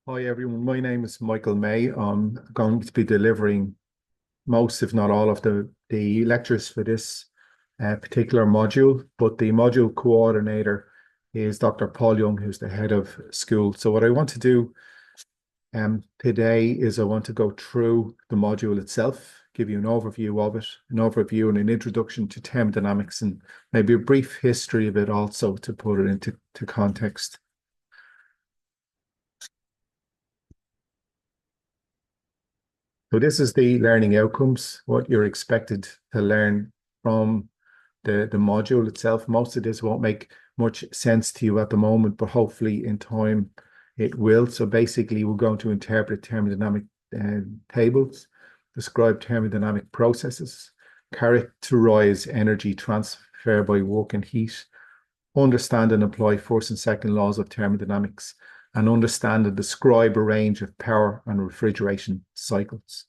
Hi everyone, my name is Michael May. I'm going to be delivering most, if not all, of the lectures for this particular module, but the module coordinator is Dr. Paul Young, who's the head of school. So what I want to do today is I want to go through the module itself, give you an overview of it, an overview and an introduction to thermodynamics, and maybe a brief history of it also to put it into context. So this is the learning outcomes, what you're expected to learn from the module itself. Most of this won't make much sense to you at the moment, but hopefully in time it will. So basically we're going to interpret thermodynamic tables, describe thermodynamic processes, characterize energy transfer by work and heat, understand and apply first and second laws of thermodynamics, and understand and describe a range of power and refrigeration cycles.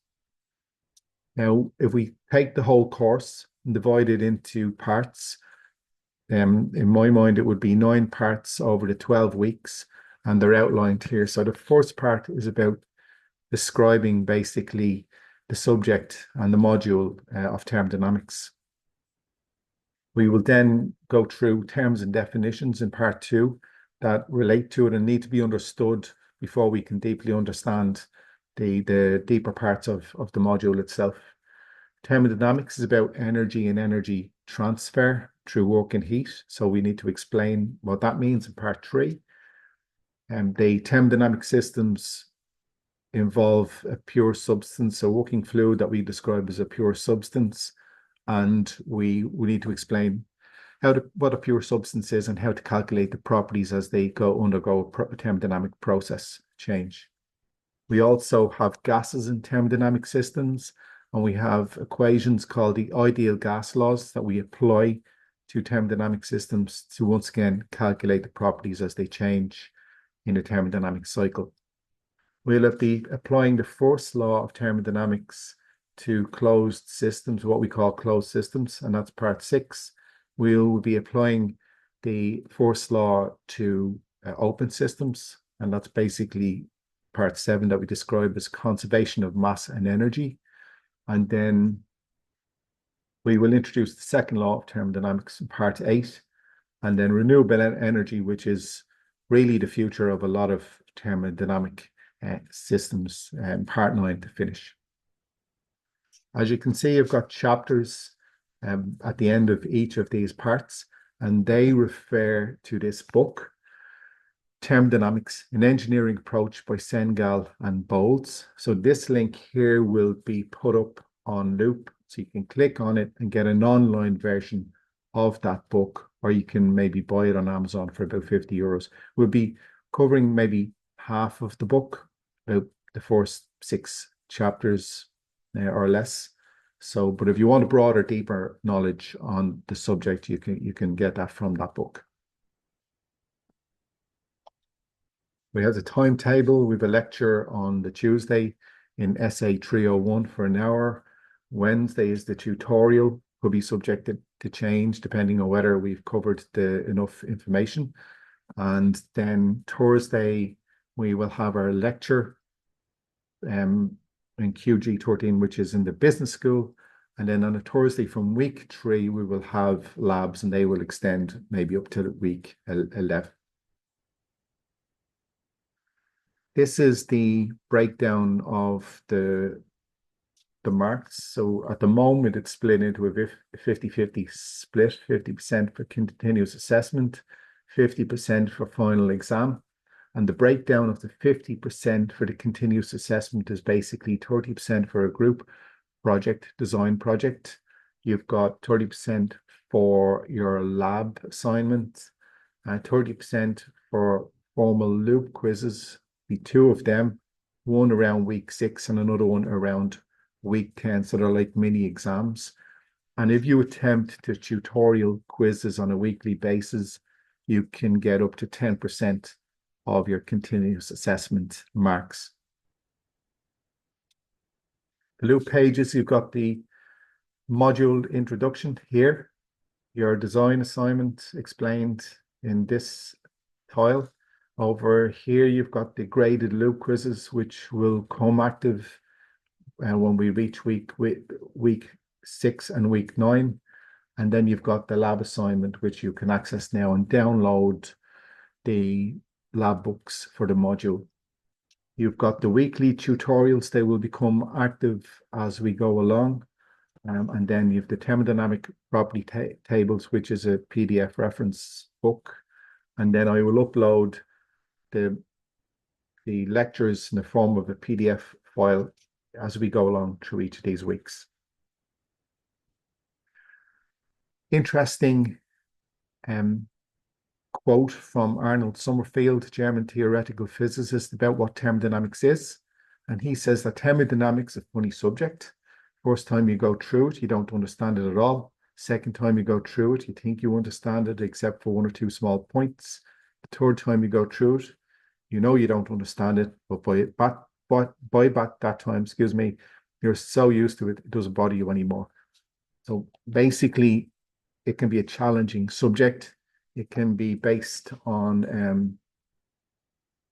Now, if we take the whole course and divide it into parts, in my mind, it would be 9 parts over the 12 weeks, and they're outlined here. So the first part is about describing basically the subject and the module of thermodynamics. We will then go through terms and definitions in part 2 that relate to it and need to be understood before we can deeply understand the deeper parts of the module itself. Thermodynamics is about energy and energy transfer through work and heat. So we need to explain what that means in part 3. The thermodynamic systems involve a pure substance, a working fluid that we describe as a pure substance. And we need to explain what a pure substance is and how to calculate the properties as they undergo a thermodynamic process change. We also have gases in thermodynamic systems, and we have equations called the ideal gas laws that we apply to thermodynamic systems to once again calculate the properties as they change in a thermodynamic cycle. We'll be applying the first law of thermodynamics to closed systems, what we call closed systems, and that's part 6. We'll be applying the first law to open systems, and that's basically part 7 that we describe as conservation of mass and energy. And then we will introduce the second law of thermodynamics in part 8, and then renewable energy, which is really the future of a lot of thermodynamic systems, part 9 to finish. As you can see, I've got chapters at the end of each of these parts, and they refer to this book, Thermodynamics, an Engineering Approach by Sengal and Bowles. So this link here will be put up on loop, so you can click on it and get an online version of that book, or you can maybe buy it on Amazon for about 50 euros. We'll be covering maybe half of the book, about the first 6 chapters or less. So, but if you want a broader, deeper knowledge on the subject, you can get that from that book. We have the timetable. We have a lecture on the Tuesday in SA 301 for an hour. Wednesday is the tutorial, could be subjected to change depending on whether we've covered enough information. And then Thursday, we will have our lecture in QG13, which is in the business school. And then on a Thursday from week 3, we will have labs, and they will extend maybe up to week 11. This is the breakdown of the marks. So at the moment, it's split into a 50-50 split, 50% for continuous assessment, 50% for final exam. And the breakdown of the 50% for the continuous assessment is basically 30% for a group project, design project. You've got 30% for your lab assignment, 30% for formal loop quizzes, be 2 of them, one around week 6 and another one around week 10. So they're like mini exams. And if you attempt the tutorial quizzes on a weekly basis, you can get up to 10% of your continuous assessment marks. The loop pages, you've got the module introduction here, your design assignment explained in this tile. Over here, you've got the graded loop quizzes, which will come active when we reach week 6 and week 9. And then you've got the lab assignment, which you can access now and download the lab books for the module. You've got the weekly tutorials. They will become active as we go along. And then you have the thermodynamic property tables, which is a PDF reference book. And then I will upload the lectures in the form of a PDF file as we go along through each of these weeks. Interesting quote from Arnold Sommerfeld, German theoretical physicist, about what thermodynamics is. And he says that thermodynamics is a funny subject. First time you go through it, you don't understand it at all. Second time you go through it, you think you understand it, except for one or two small points. The third time you go through it, you know you don't understand it, but by that time, you're so used to it, it doesn't bother you anymore. So basically, it can be a challenging subject. It can be based on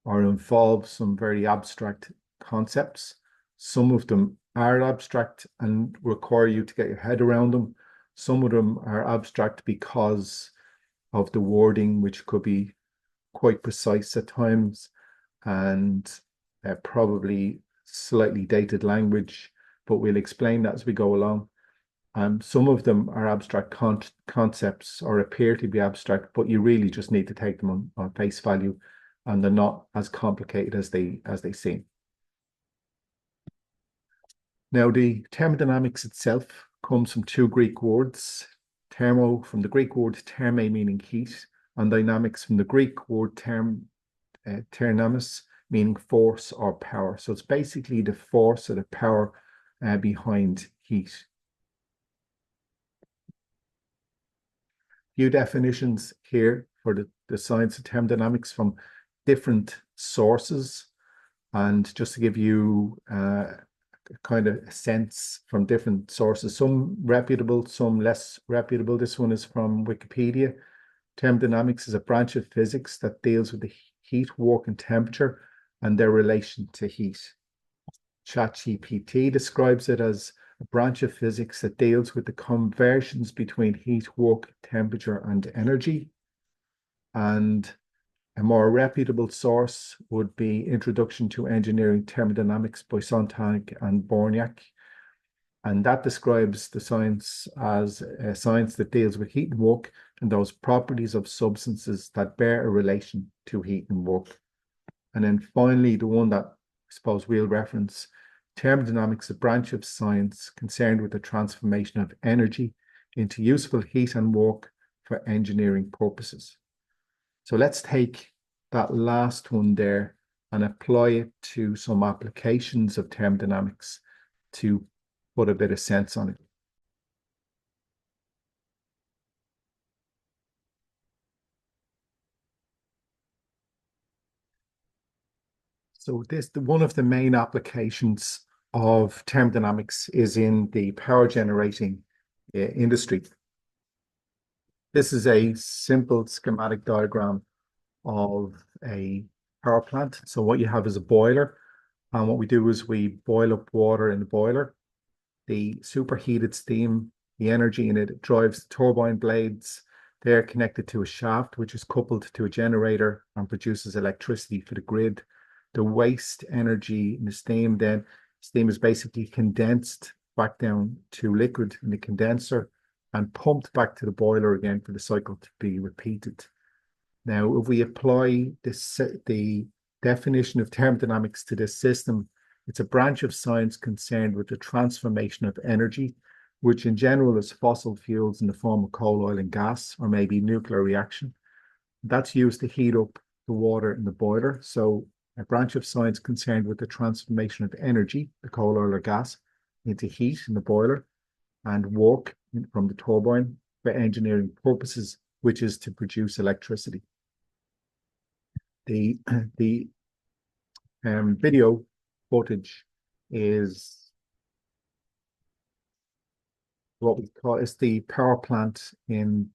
or involve some very abstract concepts. Some of them are abstract and require you to get your head around them. Some of them are abstract because of the wording, which could be quite precise at times and probably slightly dated language, but we'll explain that as we go along. Some of them are abstract concepts or appear to be abstract, but you really just need to take them on face value, and they're not as complicated as they seem. Now, the thermodynamics itself comes from two Greek words: thermo from the Greek word therme, meaning heat, and dynamics from the Greek word thernamis, meaning force or power. So it's basically the force or the power behind heat. Few definitions here for the science of thermodynamics from different sources. And just to give you kind of a sense from different sources, some reputable, some less reputable. This one is from Wikipedia. Thermodynamics is a branch of physics that deals with the heat, work, and temperature and their relation to heat. ChatGPT describes it as a branch of physics that deals with the conversions between heat, work, temperature, and energy. And a more reputable source would be Introduction to Engineering Thermodynamics by Sontag and Borniak. And that describes the science as a science that deals with heat and work and those properties of substances that bear a relation to heat and work. And then finally, the one that I suppose we'll reference, thermodynamics, a branch of science concerned with the transformation of energy into useful heat and work for engineering purposes. So let's take that last one there and apply it to some applications of thermodynamics to put a bit of sense on it. So one of the main applications of thermodynamics is in the power generating industry. This is a simple schematic diagram of a power plant. So what you have is a boiler, and what we do is we boil up water in the boiler. The superheated steam, the energy in it drives the turbine blades. They're connected to a shaft, which is coupled to a generator and produces electricity for the grid. The waste energy in the steam is basically condensed back down to liquid in the condenser and pumped back to the boiler again for the cycle to be repeated. Now, if we apply the definition of thermodynamics to this system, it's a branch of science concerned with the transformation of energy, which in general is fossil fuels in the form of coal, oil, and gas, or maybe nuclear reaction. That's used to heat up the water in the boiler. So a branch of science concerned with the transformation of energy, the coal, oil, or gas, into heat in the boiler and work from the turbine for engineering purposes, which is to produce electricity. The video footage is what we call is the power plant in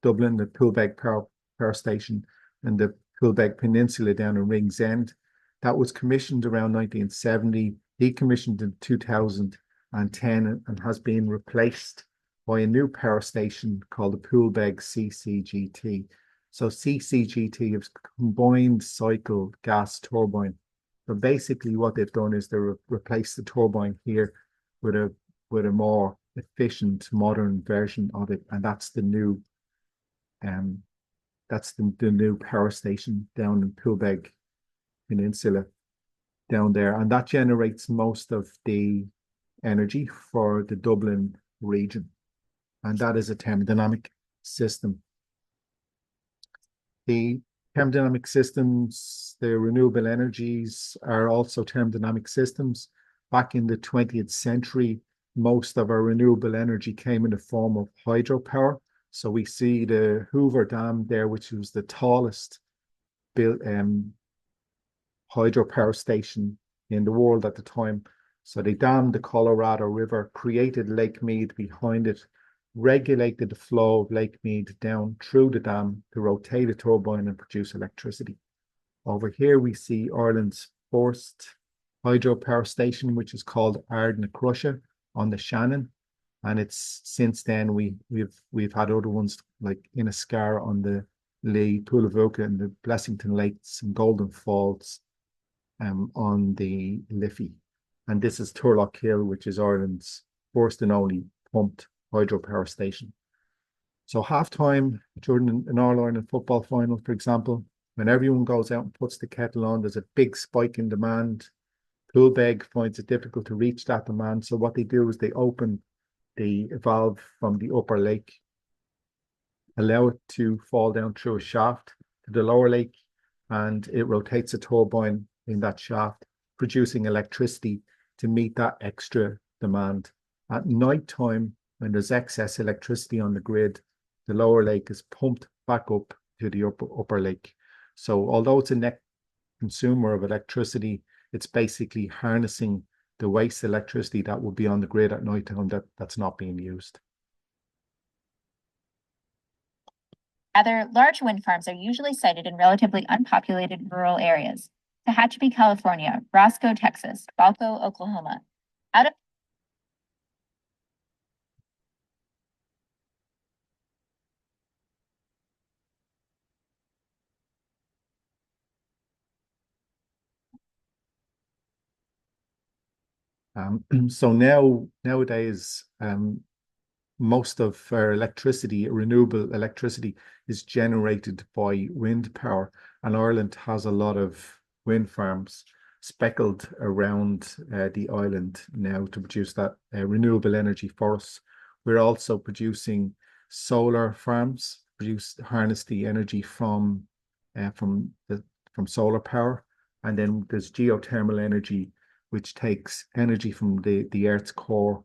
Dublin, the Poolbeg power station, and the Poolbeg Peninsula down in Rings End. That was commissioned around 1970, decommissioned in 2010, and has been replaced by a new power station called the Poolbeg CCGT. So CCGT is combined cycle gas turbine. So basically what they've done is they replaced the turbine here with a more efficient modern version of it, and that's the new power station down in Poolbeg Peninsula down there, and that generates most of the energy for the Dublin region, and that is a thermodynamic system. The thermodynamic systems, the renewable energies, are also thermodynamic systems. Back in the 20th century, most of our renewable energy came in the form of hydropower. So we see the Hoover Dam there, which was the tallest built hydropower station in the world at the time. So they dammed the Colorado River, created Lake Mead behind it, regulated the flow of Lake Mead down through the dam to rotate a turbine and produce electricity. Over here we see Ireland's first hydropower station, which is called Ardnacrusha on the Shannon. And it's since then we've had other ones like Inniscar on the Lee, Poulavuka and the Blessington Lakes and Golden Falls on the Liffey. And this is Turlock Hill, which is Ireland's first and only pumped hydropower station. So halftime during an All-Ireland football final, for example, when everyone goes out and puts the kettle on, there's a big spike in demand. Poolbeg finds it difficult to reach that demand. So what they do is they open the valve from the upper lake, allow it to fall down through a shaft to the lower lake, and it rotates a turbine in that shaft, producing electricity to meet that extra demand. At night time, when there's excess electricity on the grid, the lower lake is pumped back up to the upper lake. So although it's a net consumer of electricity, it's basically harnessing the waste electricity that would be on the grid at night time that's not being used. Rather, large wind farms are usually sited in relatively unpopulated rural areas. Tehachapi, California, Roscoe, Texas, Balco, Oklahoma. Out of So nowadays, most of our electricity, renewable electricity, is generated by wind power, and Ireland has a lot of wind farms speckled around the island now to produce that renewable energy for us. We're also producing solar farms, harness the energy from solar power, and then there's geothermal energy, which takes energy from the Earth's core,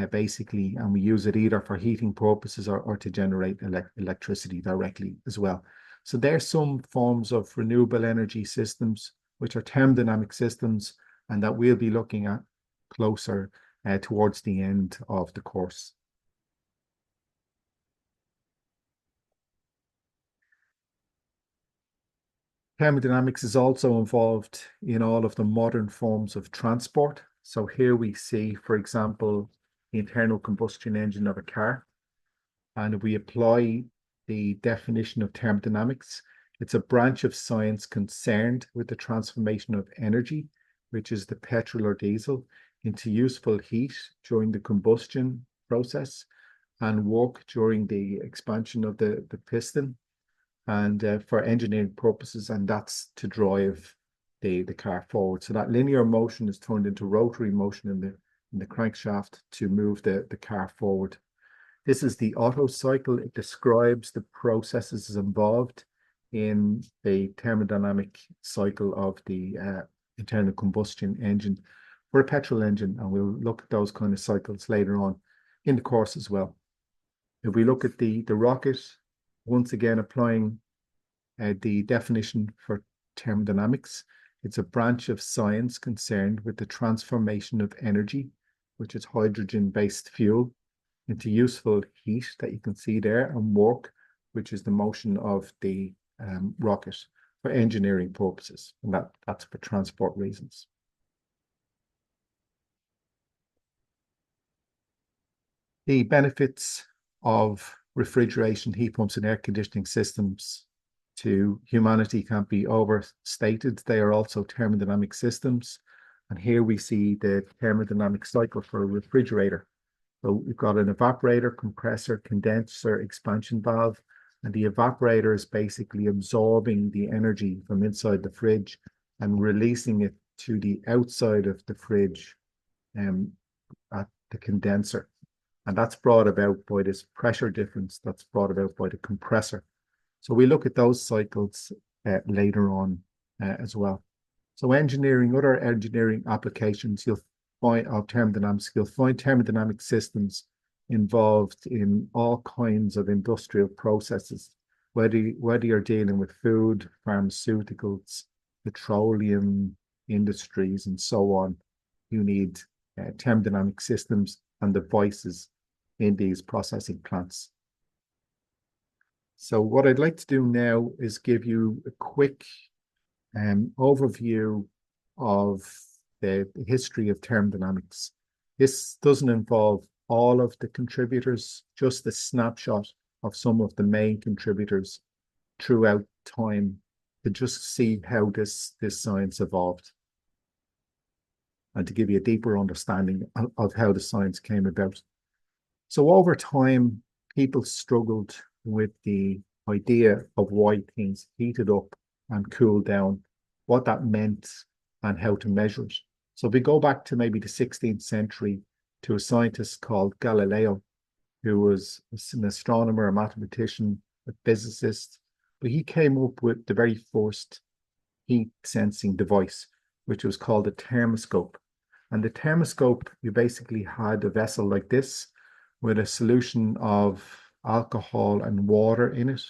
basically, and we use it either for heating purposes or to generate electricity directly as well. So there's some forms of renewable energy systems, which are thermodynamic systems, and that we'll be looking at closer towards the end of the course. Thermodynamics is also involved in all of the modern forms of transport. So here we see, for example, the internal combustion engine of a car, and we apply the definition of thermodynamics. It's a branch of science concerned with the transformation of energy, which is the petrol or diesel, into useful heat during the combustion process and work during the expansion of the piston, and for engineering purposes, and that's to drive the car forward. So that linear motion is turned into rotary motion in the crankshaft to move the car forward. This is the Otto cycle. It describes the processes involved in the thermodynamic cycle of the internal combustion engine for a petrol engine, and we'll look at those kind of cycles later on in the course as well. If we look at the rocket, once again applying the definition for thermodynamics, it's a branch of science concerned with the transformation of energy, which is hydrogen-based fuel, into useful heat that you can see there, and work, which is the motion of the rocket. for engineering purposes, and that's for transport reasons. The benefits of refrigeration, heat pumps, and air conditioning systems to humanity can't be overstated. They are also thermodynamic systems. And here we see the thermodynamic cycle for a refrigerator. So we've got an evaporator, compressor, condenser, expansion valve, and the evaporator is basically absorbing the energy from inside the fridge and releasing it to the outside of the fridge at the condenser. And that's brought about by this pressure difference that's brought about by the compressor. So we look at those cycles later on as well. So other engineering applications you'll find of thermodynamics, you'll find thermodynamic systems involved in all kinds of industrial processes, whether you're dealing with food, pharmaceuticals, petroleum industries, and so on. You need thermodynamic systems and devices in these processing plants. So what I'd like to do now is give you a quick overview of the history of thermodynamics. This doesn't involve all of the contributors, just a snapshot of some of the main contributors throughout time to just see how this science evolved and to give you a deeper understanding of how the science came about. So over time, people struggled with the idea of why things heated up and cooled down, what that meant, and how to measure it. So if we go back to maybe the 16th century to a scientist called Galileo, who was an astronomer, a mathematician, a physicist, but he came up with the very first heat sensing device, which was called a thermoscope. And the thermoscope, you basically had a vessel like this with a solution of alcohol and water in it.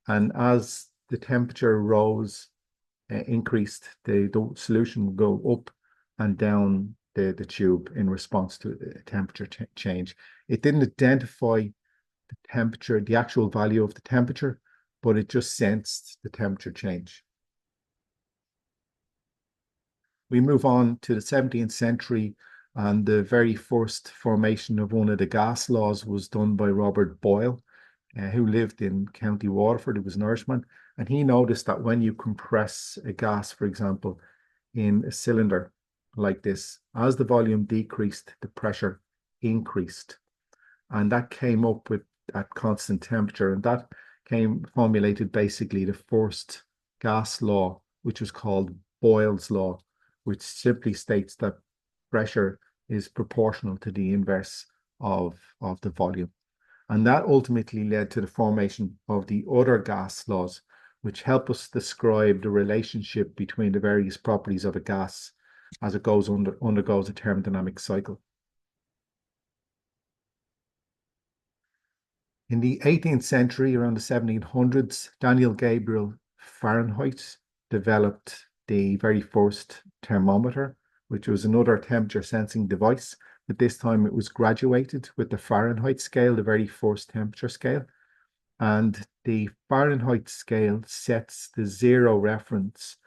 And as the temperature rose, increased, the solution would go up and down the tube in response to the temperature change. It didn't identify the temperature, the actual value of the temperature, but it just sensed the temperature change. We move on to the 17th century, and the very first formation of one of the gas laws was done by Robert Boyle, who lived in County Waterford. He was an Irishman, and he noticed that when you compress a gas, for example, in a cylinder like this, as the volume decreased, the pressure increased. And that came up with at constant temperature, and that formulated basically the first gas law, which was called Boyle's law, which simply states that pressure is proportional to the inverse of the volume. And that ultimately led to the formation of the other gas laws, which help us describe the relationship between the various properties of a gas as it undergoes a thermodynamic cycle. In the 18th century, around the 1700s, Daniel Gabriel Fahrenheit developed the very first thermometer, which was another temperature sensing device, but this time it was graduated with the Fahrenheit scale, the very first temperature scale. And the Fahrenheit scale sets the zero reference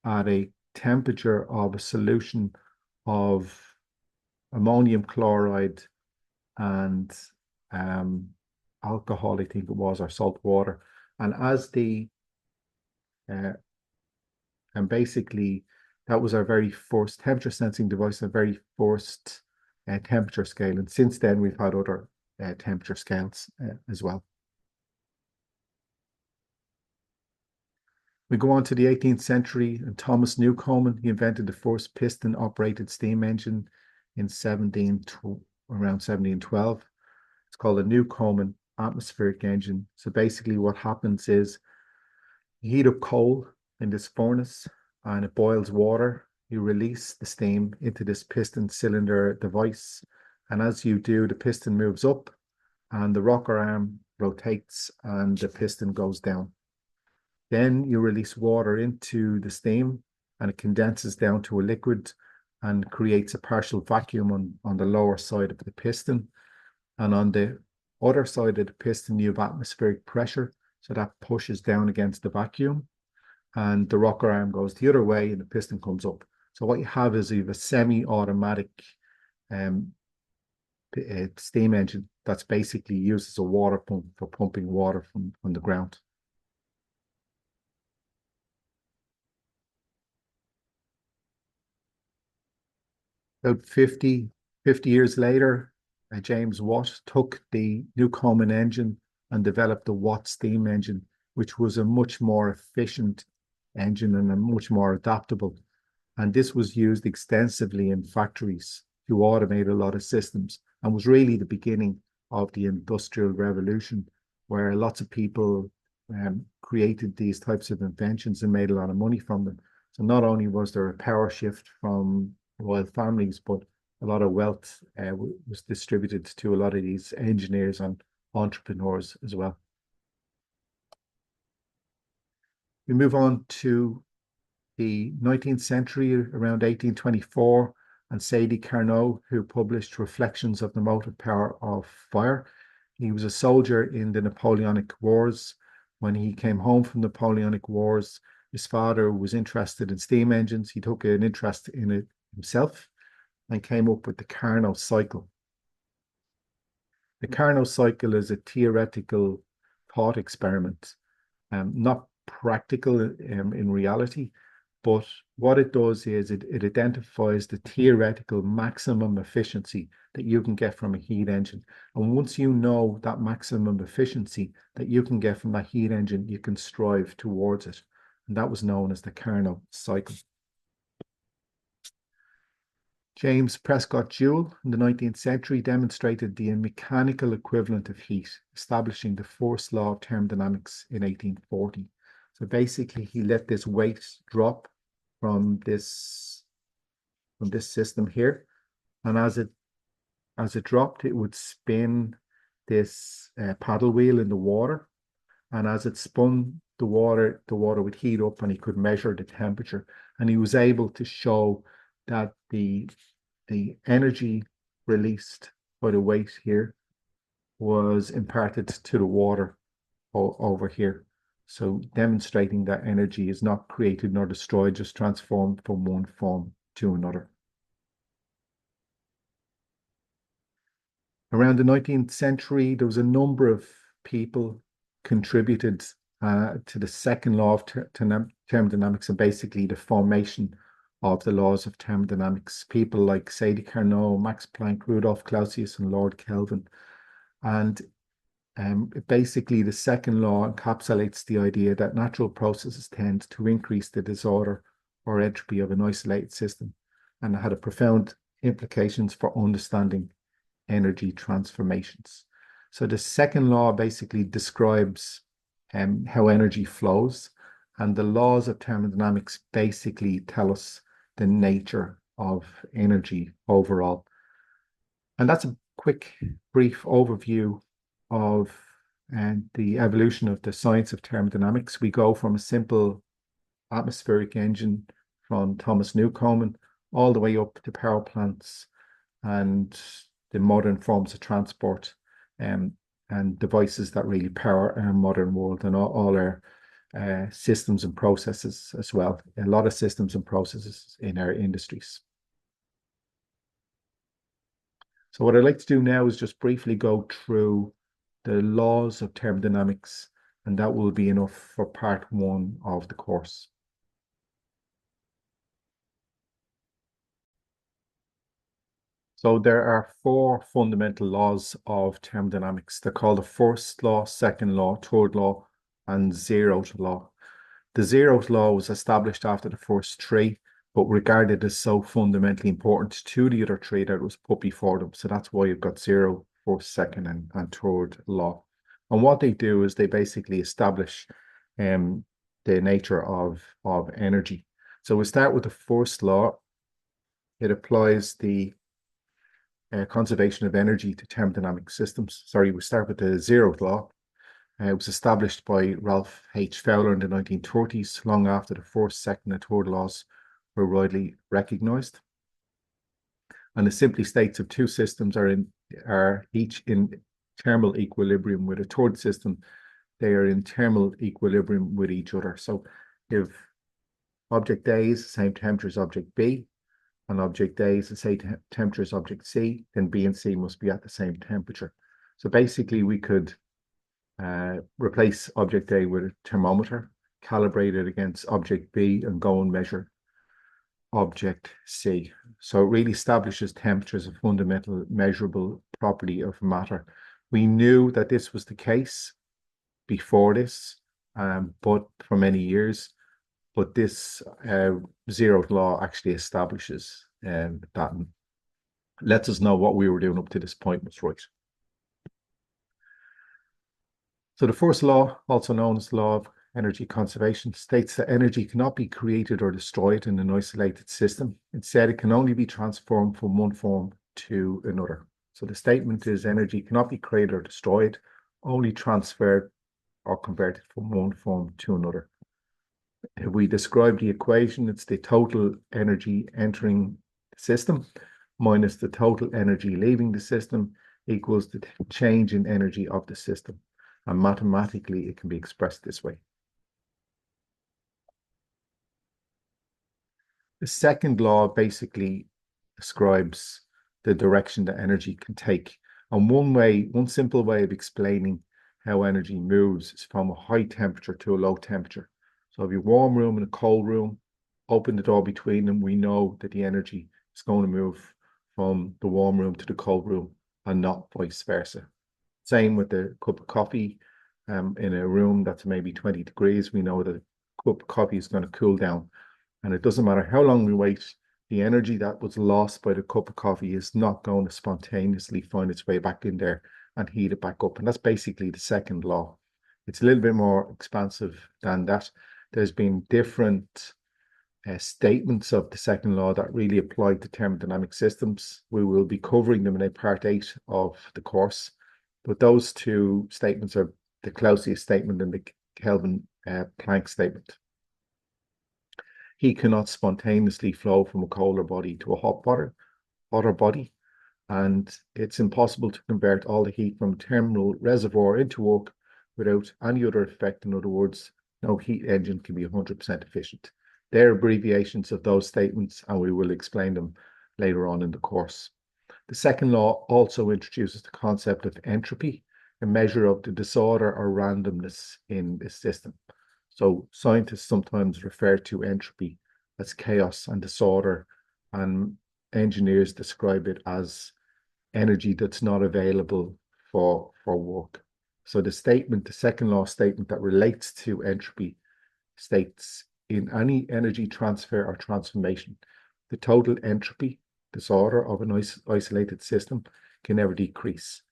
at a temperature of a solution of ammonium chloride and alcohol, I think it was, or salt water. And as and basically that was our very first temperature sensing device, our very first temperature scale. And since then, we've had other temperature scales as well. We go on to the 18th century, and Thomas Newcomen, he invented the first piston-operated steam engine in around 1712. It's called a Newcomen atmospheric engine. So basically what happens is you heat up coal in this furnace and it boils water. You release the steam into this piston cylinder device. And as you do, the piston moves up and the rocker arm rotates and the piston goes down. Then you release water into the steam and it condenses down to a liquid and creates a partial vacuum on the lower side of the piston. And on the other side of the piston, you have atmospheric pressure. So that pushes down against the vacuum. and the rocker arm goes the other way and the piston comes up. So what you have is you have a semi-automatic steam engine that's basically used as a water pump for pumping water from the ground. About 50 years later, James Watt took the Newcomen engine and developed the Watt steam engine, which was a much more efficient engine and a much more adaptable. And this was used extensively in factories to automate a lot of systems and was really the beginning of the Industrial Revolution, where lots of people created these types of inventions and made a lot of money from them. So not only was there a power shift from royal families, but a lot of wealth was distributed to a lot of these engineers and entrepreneurs as well. We move on to the 19th century, around 1824, and Sadi Carnot, who published Reflections of the Motive Power of Fire. He was a soldier in the Napoleonic Wars. When he came home from the Napoleonic Wars, his father was interested in steam engines. He took an interest in it himself and came up with the Carnot cycle. The Carnot cycle is a theoretical thought experiment, not practical in reality, but what it does is it identifies the theoretical maximum efficiency that you can get from a heat engine. And once you know that maximum efficiency that you can get from that heat engine, you can strive towards it. And that was known as the Carnot cycle. James Prescott Joule in the 19th century demonstrated the mechanical equivalent of heat, establishing the first law of thermodynamics in 1840. So basically, he let this weight drop from this system here, and as it dropped, it would spin this paddle wheel in the water, and as it spun the water would heat up, and he could measure the temperature, and he was able to show that the energy released by the weight here was imparted to the water over here. So demonstrating that energy is not created nor destroyed, just transformed from one form to another. Around the 19th century, there was a number of people contributed to the second law of thermodynamics and basically the formation of the laws of thermodynamics. People like Sadi Carnot, Max Planck, Rudolf Clausius, and Lord Kelvin. And basically, the second law encapsulates the idea that natural processes tend to increase the disorder or entropy of an isolated system, and it had a profound implications for understanding energy transformations. So the second law basically describes how energy flows, and the laws of thermodynamics basically tell us the nature of energy overall. And that's a quick, brief overview of the evolution of the science of thermodynamics. We go from a simple atmospheric engine from Thomas Newcomen all the way up to power plants and the modern forms of transport and devices that really power our modern world and all our systems and processes as well. A lot of systems and processes in our industries. So what I'd like to do now is just briefly go through the laws of thermodynamics, and that will be enough for part one of the course. So there are four fundamental laws of thermodynamics. They're called the first law, second law, third law, and zeroth law. The zeroth law was established after the first three, but regarded as so fundamentally important to the other three that it was put before them. So that's why you've got zero, first, second, and third law. And what they do is they basically establish the nature of energy. So we start with the first law. It applies the conservation of energy to thermodynamic systems. Sorry, we start with the zeroth law. It was established by Ralph H. Fowler in the 1930s, long after the first, second, and third laws were widely recognized. And it simply states if two systems are each in thermal equilibrium with a third system, they are in thermal equilibrium with each other. So if Object A is the same temperature as object B, and object A is the same temperature as object C, then B and C must be at the same temperature. So basically we could replace object A with a thermometer, calibrate it against object B, and go and measure object C. So it really establishes temperature as a fundamental measurable property of matter. We knew that this was the case before this, but for many years, but this zeroth law actually establishes that and lets us know what we were doing up to this point was right. So the first law, also known as the law of energy conservation, states that energy cannot be created or destroyed in an isolated system. Instead, it can only be transformed from one form to another. So the statement is energy cannot be created or destroyed, only transferred or converted from one form to another. If we describe the equation, it's the total energy entering the system minus the total energy leaving the system equals the change in energy of the system. And mathematically, it can be expressed this way. The second law basically describes the direction that energy can take. And one simple way of explaining how energy moves is from a high temperature to a low temperature. So if you have a warm room and a cold room, open the door between them, we know that the energy is going to move from the warm room to the cold room and not vice versa. Same with the cup of coffee. In a room that's maybe 20 degrees, we know that a cup of coffee is going to cool down. And it doesn't matter how long we wait, the energy that was lost by the cup of coffee is not going to spontaneously find its way back in there and heat it back up. And that's basically the second law. It's a little bit more expansive than that. There's been different statements of the second law that really apply to thermodynamic systems. We will be covering them in part 8 of the course. But those two statements are the Clausius statement and the Kelvin Planck statement. Heat cannot spontaneously flow from a colder body to a hotter body, and it's impossible to convert all the heat from a thermal reservoir into work without any other effect. In other words, no heat engine can be 100% efficient. They're abbreviations of those statements, and we will explain them later on in the course. The second law also introduces the concept of entropy, a measure of the disorder or randomness in the system. So scientists sometimes refer to entropy as chaos and disorder, and engineers describe it as energy that's not available for work. So the second law statement that relates to entropy states in any energy transfer or transformation, the total entropy disorder of an isolated system can never decrease.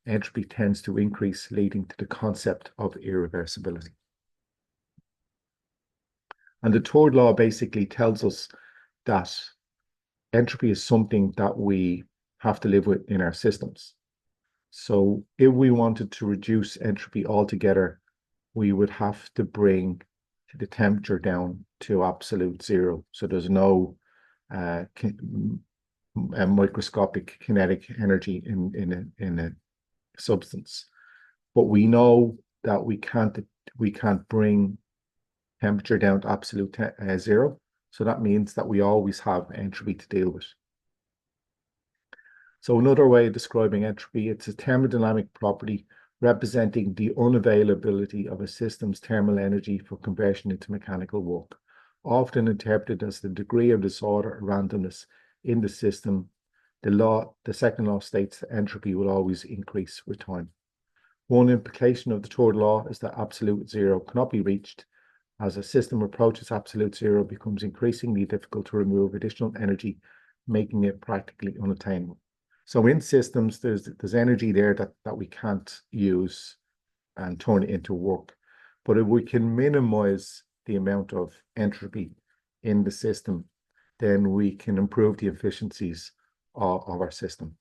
Entropy tends to increase, leading to the concept of irreversibility. And the third law basically tells us that entropy is something that we have to live with in our systems. So if we wanted to reduce entropy altogether, we would have to bring the temperature down to absolute zero. So there's no microscopic kinetic energy in a substance. But we know that we can't bring temperature down to absolute zero. So that means that we always have entropy to deal with. So another way of describing entropy, it's a thermodynamic property representing the unavailability of a system's thermal energy for conversion into mechanical work, often interpreted as the degree of disorder or randomness in the system. The second law states that entropy will always increase with time. One implication of the third law is that absolute zero cannot be reached. As a system approaches absolute zero, it becomes increasingly difficult to remove additional energy, making it practically unattainable. So in systems, there's energy there that we can't use and turn it into work. But if we can minimize the amount of entropy in the system, then we can improve the efficiencies of our system.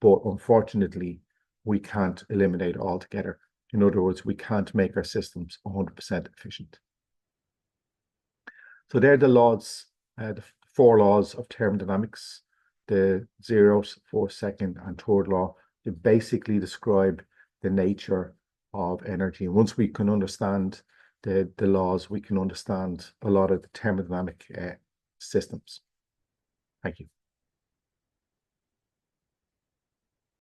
But unfortunately, we can't eliminate it altogether. In other words, we can't make our systems 100% efficient. So they're the laws, the 4 laws of thermodynamics. The 0th, 4th, 2nd, and 3rd law, they basically describe the nature of energy. And once we can understand the laws, we can understand a lot of the thermodynamic systems. Thank you.